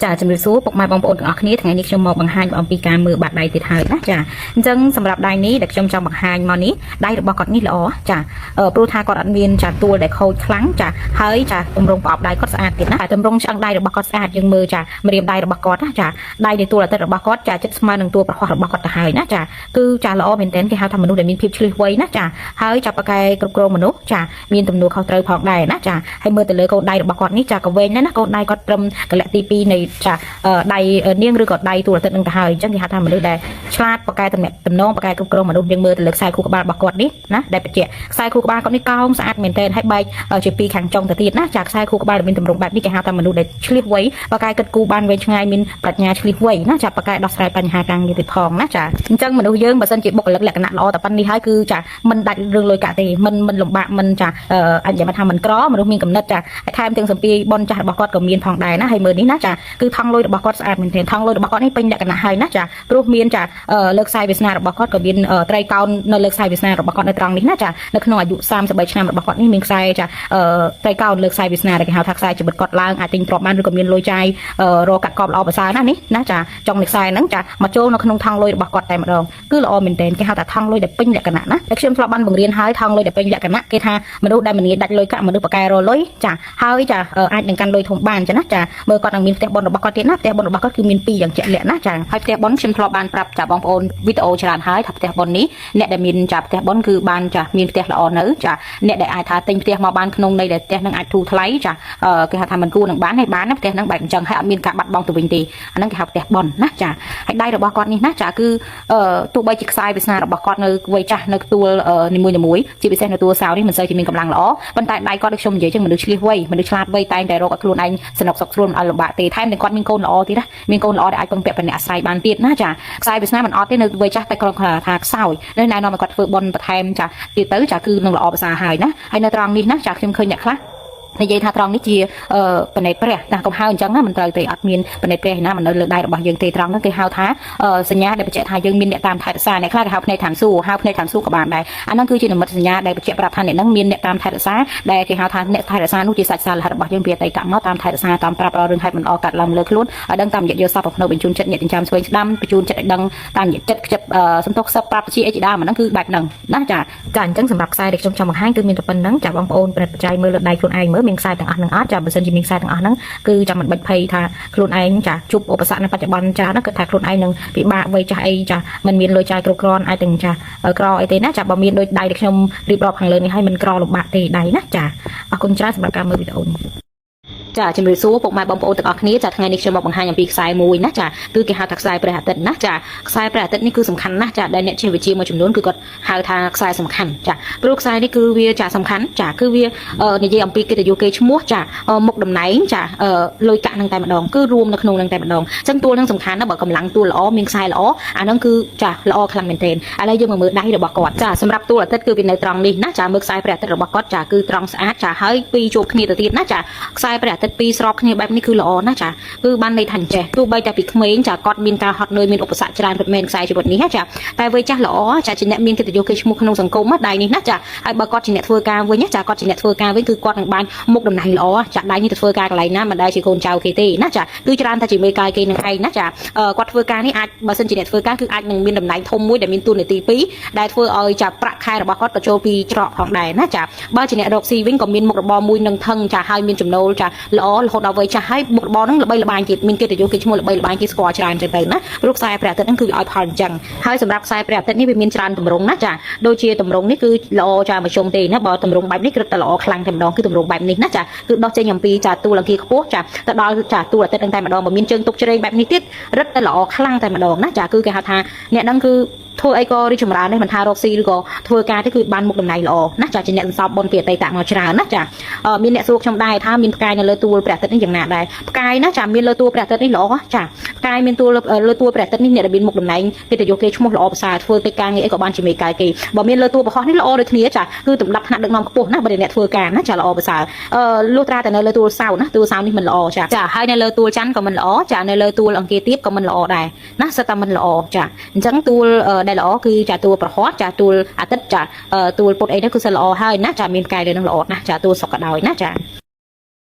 ចាជំរាបសួរពុកម៉ែបងប្អូនទាំងអស់គ្នាថ្ងៃនេះខ្ញុំមកបង្ហាញអំពីការមើលបាតដៃទៀតហើយណាចាអញ្ចឹងសម្រាប់ដៃនេះដែលខ្ញុំចង់បង្ហាញមកនេះដៃរបស់គាត់នេះល្អចាព្រោះថាគាត់អត់មានចាទួលដែលខូចខ្លាំងចាហើយចាទម្រង់ប្រអប់ដៃគាត់ស្អាតទៀតណាតែទម្រង់ឆ្អឹងដៃរបស់គាត់ស្អាតយើងមើលចាម្រាមដៃរបស់គាត់ណាចាដៃនៃទួលអាទិត្យរបស់គាត់ចាចិត្តស្មើនឹងតួប្រហោះរបស់គាត់ទៅហើយណាចាគឺចាល្អមែនទែនគេហៅថាមនុស្សដែលមានភាពឆ្លៀសវៃណាចាហើយចាប៉ាកែគ្រប់គ្រងមនុស្សចាមានទំនួលខុសត្រូវផងដែរណាចាហើយមើលទៅលើកូនដៃរបស់គាត់នេះចាក៏វែងដែរណាកូនដៃគាត់ត្រឹមកលៈទី2នៃចាដៃនាងឬក៏ដៃទួលអាទិត្យនឹងទៅហើយអញ្ចឹងគេហៅថាមនុស្សដែលឆ្លាតប៉ាកែតំណែងប៉ាកែគ្រប់គ្រងមនុស្សយើងមើលទៅលើខ្សែខួរក្បាលរបស់គាត់នេះណាដែលបច្ចៈខ្សែខួរក្បាលគាត់នេះកោងស្អាតមែនទែនហើយបែកជាពីរខាងចុងទៅទៀតណាចាខ្សែខួរក្បាលដែលមានទម្រង់បែបនេះគេហៅថាមនុស្សដែលឆ្លៀសវៃប៉ាកែគិតគូរបានវែងឆ្ងាយមានប្រាជ្ញាឆ្លៀសវៃណាចាប៉ាកែដោះស្រាយបញ្ហាការងារទៅផងណាចាអញ្ចឹងមនុស្សយើងបើសិនជាបុគ្គលិកលក្ខណៈល្អតែប៉ុណ្្នេះហើយគឺចាមិនដាច់រឿងលុយកាក់ទេមិនលំបាកមិនចាអាចនិយាយថាមិនក្រមនុស្សមានកំណត់ចាហើយថែមទាំងសម្ពាយបនចាស់របស់គាត់ក៏មានផងដែរណាហើយមើលនេះណាចាគឺថង់លុយរបស់គាត់ស្អាតមែនទែនថង់លុយរបស់គាត់នេះពេញលក្ខណៈហើយណាចាព្រោះមានចាលើកខ្សែវាសនារបស់គាត់ក៏មានត្រីកោណនៅលើខ្សែវាសនារបស់គាត់នៅត្រង់នេះណាចានៅក្នុងអាយុ33ឆ្នាំរបស់គាត់នេះមានខ្សែចាត្រីកោណលើខ្សែវាសនាដែលគេហៅថាខ្សែជីវិតគាត់ឡើងអាចទិញទ្រព្យបានឬក៏មានលុយចាយរកកាក់កបល្អប្រសើរណានេះណាចាចុងនៃខ្សែហ្នឹងចាមកចូលនៅក្នុងថង់លុយរបស់គាត់តែម្ដងគឺល្អមែនទែនគេហៅថាថង់លុយដែលពេញលក្ខណៈណាតែខ្ញុំធ្លាប់បានបង្រៀនហើយថង់លុយដែលពេញលក្ខណៈគេថាមនុស្សដែលមិនងាយដាច់លុយកាក់មនុស្សប៉ាកែរលុយចាហើយចាអាចនឹងកាន់លុយធំបានចាណាចាមើលគាត់នឹងមានផ្ទះបុនរបស់គាត់ទៀតណាផ្ទះបុនរបស់គាត់គឺមាន2យ៉ាងជាក់លាក់ណាចាហើយផ្ទះបុនខ្ញុំធ្លាប់បានប្រាប់ចាបងប្អូនវីដេអូច្រើនហើយថាផ្ទះបុននេះអ្នកដែលមានចាផ្ទះបុនគឺបានចាមានផ្ទះល្អនៅចាអ្នកដែលអាចថាទិញផ្ទះមកបានក្នុងន័យដែលផ្ទះនឹងអាចធូរថ្លៃចាគេហៅថាមិនគួរនឹងបានហើយបានណាផ្ទះនឹងបែបអញ្ចឹងហើយអត់មានការបាត់បង់ទៅវិញទេអាហ្នឹងគេហៅផ្ទះបុនណាចាហើយដៃរបស់គាត់នេះណាចាគឺទោះបីជាខ្សែវាសនារបស់គាត់នៅវ័យចាស់នៅទួលនីមួយជាពិសេសនៅទួលសៅនេះមិនសូវជាមានកម្លាំងល្អប៉ុន្តែដៃគាត់ដូចខ្ញុំនិយាយចឹងមនុស្សឆ្លៀសវៃមនុស្សឆ្លាតវៃតែងតែរកឲ្យខ្លួនឯងសនុកសុខស្រួលមិនឲ្យលំបាកទេថែមទាំងគាត់មានកូនល្អទៀតណាមានកូនល្អដែលអាចពឹងពាក់បណ្ណអាស្រ័យបានទៀតណាចាខ្សែវាសនាមិនអត់ទេនៅវ័យចាស់តែគ្រាន់ថាខ្សោយនៅណែនាំឲ្យគាត់ធ្វើបុណ្យបន្ថែមចាទៀតទៅចាគឺនឹងល្អប្រសើរហើយណាហើយនៅត្រង់នេះណាចាខ្ញុំឃើញអ្នកខ្លះនិយាយថាត្រង់នេះជាបណិតព្រះតែកុំហៅអញ្ចឹងណាមិនត្រូវទេអត់មានបណិតព្រះណាមិននៅលើដៃរបស់យើងទេត្រង់ហ្នឹងគេហៅថាសញ្ញាដែលបញ្ជាក់ថាយើងមានអ្នកតាមថែរក្សាអ្នកខ្លះគេហៅភ្នែកឋានសួគ៌ហៅភ្នែកឋានសួគ៌ក៏បានដែរអាហ្នឹងគឺជានិមិត្តសញ្ញាដែលបញ្ជាក់ប្រាប់ថាអ្នកហ្នឹងមានអ្នកតាមថែរក្សាដែលគេហៅថាអ្នកថែរក្សានោះជាសាច់សាលហិតរបស់យើងពីអតីតមកតាមថែរក្សាតាមប្រាប់រឿងហេតុមិនអកាត់ឡើងលើខ្លួនឲ្យដឹងតាមរយៈយកសពប្រភ្នូបញ្ជូនចិត្តអ្នកចិញ្ចឹមស្វែងស្ដាំបញ្ជូនចិត្តឲ្យដឹងតាមរយៈចិត្តខ្ជិបសន្តោសសឹកប្រាប់ជាអីជាដើមអាហ្នឹងគឺបែបហ្នឹងណាចាអញ្ចឹងសម្រាប់ខ្សែដែលខ្ញុំចង់បង្ហាញគឺមានតែប៉ុណ្្នឹងចាបងប្អូនប្រតិបត្តិមើលលើដៃខ្លួនឯងមើលមានខ្សែទាំងអស់ហ្នឹងអត់ចាបើសិនជាមានខ្សែទាំងអស់ហ្នឹងគឺចាំមិនបាច់ភ័យថាខ្លួនឯងចាជួបឧបសគ្គនៅបច្ចុប្បន្នចាហ្នឹងគឺថាខ្លួនឯងនឹងពិបាកវ័យចាស់អីចាមិនមានលុយចាយគ្រប់គ្រាន់អាចទាំងចាក្រអីទេណាចាបើមានដូចដៃដែលខ្ញុំរៀបរាប់ខាងលើនេះហើយមិនក្រលំបាកទេដៃណាចាអរគុណច្រើនសម្រាប់ការមើលវីដេអូនេះចាជំរាបសួរពុកម៉ែបងប្អូនទាំងអស់គ្នាចាថ្ងៃនេះខ្ញុំមកបង្ហាញអំពីខ្សែមួយណាចាគឺគេហៅថាខ្សែព្រះអាទិត្យណាចាខ្សែព្រះអាទិត្យនេះគឺសំខាន់ណាស់ចាដែលអ្នកជាវិទ្យាមួយចំនួនគឺគាត់ហៅថាខ្សែសំខាន់ចាព្រោះខ្សែនេះគឺវាចាសំខាន់ចាគឺវានិយាយអំពីកិត្តិយសគេឈ្មោះចាមុខតំណែងចាលុយកាក់នឹងតែម្ដងគឺរួមនៅក្នុងនឹងតែម្ដងអញ្ចឹងទួលនឹងសំខាន់ណាបើកម្លាំងទួលល្អមានខ្សែល្អអាហ្នឹងគឺចាល្អខ្លាំងមែនទែនឥឡូវយើងមកមើលដៃរបស់គាត់ចាសម្រាប់ទួលអាទិត្យគឺវានៅត្រង់នេះណាចាមើលខ្សែព្រះអាទិត្យរបស់គាត់ចាគឺត្រង់ស្អាតចាហើយពីរជួបគ្នាទៅទៀតណាចាខ្សែព្រះអាទិត្យពីរស្របគ្នាបែបនេះគឺល្អណាស់ចាគឺបានន័យថាចេះទោះបីតែពីក្មេងចាគាត់មានការហត់នឿយមានឧបសគ្គច្រើនពិតមែនខ្សែជីវិតនេះចាតែវ័យចាស់ល្អចាជាអ្នកមានកិត្តិយសគេឈ្មោះក្នុងសង្គមដៃនេះណាចាហើយបើគាត់ជាអ្នកធ្វើការវិញចាគាត់ជាអ្នកធ្វើការវិញគឺគាត់នឹងបានមុខតំណែងល្អចាដៃនេះទៅធ្វើការកន្លែងណាមិនដែលជាកូនចៅគេទេណាចាគឺច្រើនតែជាមេកាយគេនឹងឯងណាចាគាត់ធ្វើការនេះអាចបើសិនជាអ្នកធ្វើការគឺអាចនឹងមានតំណែងធំមួយដែលមានតួនាទី2ដែលធ្វើឲ្យចាប្រាក់ខែរបស់គាត់ក៏ចូលពីច្រកផងដែរណាចាបើជាអ្នករកស៊ីវិញក៏មានមុខរបរមួយនឹងថឹងចាហើយមានចំណូលចាល្អរហូតដល់វ័យចាស់ហើយមុខរបរហ្នឹងល្បីល្បាញទៀតមានកិត្តិយសគេឈ្មោះល្បីល្បាញគេស្គាល់ច្រើនចឹងទៅណាព្រោះខ្សែព្រះអាទិត្យហ្នឹងគឺវាឲ្យផលអញ្ចឹងហើយសម្រាប់ខ្សែព្រះអាទិត្យនេះវាមានច្រើនទម្រង់ណាចាដូចជាទម្រង់នេះគឺល្អចាមធ្យមទេណាបើទម្រង់បែបនេះគឺតែល្អខ្លាំងតែម្ដងគឺទម្រង់បែបនេះណាចាគឺដោះចេញអំពីចាទូលអង្គាខ្ពស់ចាទៅដល់ចាទូលអាទិត្យហ្នឹងតែម្ដងបើមានជើងទុកជ្រែងបែបនេះទៀតរឹតតែល្អខ្លាំងតែម្ដងណាចាគឺគេហៅថាអ្នកហ្នឹងគឺធ្វើអីក៏រីចម្រើនដែរមិនថារកស៊ីឬក៏ធ្វើការទេគឺបានមុខតំណែងល្អណាចាជាអ្នកសន្សំបុណ្យពីអតីតមកច្រើនណាចាមានអ្នកសួរខ្ញុំដែរថាមានផ្កាយនៅលើទួលព្រះអាទិត្យនេះយ៉ាងណាដែរផ្កាយណាចាមានលើទួលព្រះអាទិត្យនេះល្អចាផ្កាយមានទួលលើទួលព្រះអាទិត្យនេះអ្នកដែលមានមុខតំណែងកិត្តិយសគេឈ្មោះល្អប្រសើរធ្វើកិច្ចការងារអីក៏បានជាមេកាយគេបើមានលើទួលប្រហោះនេះល្អដូចគ្នាចាគឺតម្រាប់ថ្នាក់ដឹកនាំខ្ពស់ណាបើអ្នកធ្វើការណាចាល្អប្រសើរលុះត្រាតែនៅលើទួលសៅណាទួលសៅនេះមិនល្អចាហើយនៅលើទួលច័ន្ទក៏មិនល្អចានៅលើទួលអង្គាទៀបក៏មិនល្អដែរណាសិតតែមិនល្អចាអញ្ចឹងទួលដែលល្អគឺចាទួលប្រហោះចាទួលអាទិត្យចាទួលពុតអីនេះគឺសិនល្អហើយណាចាមានកាយលើនឹងល្អណាស់ចាទួលសុខក៏ដោយណាចា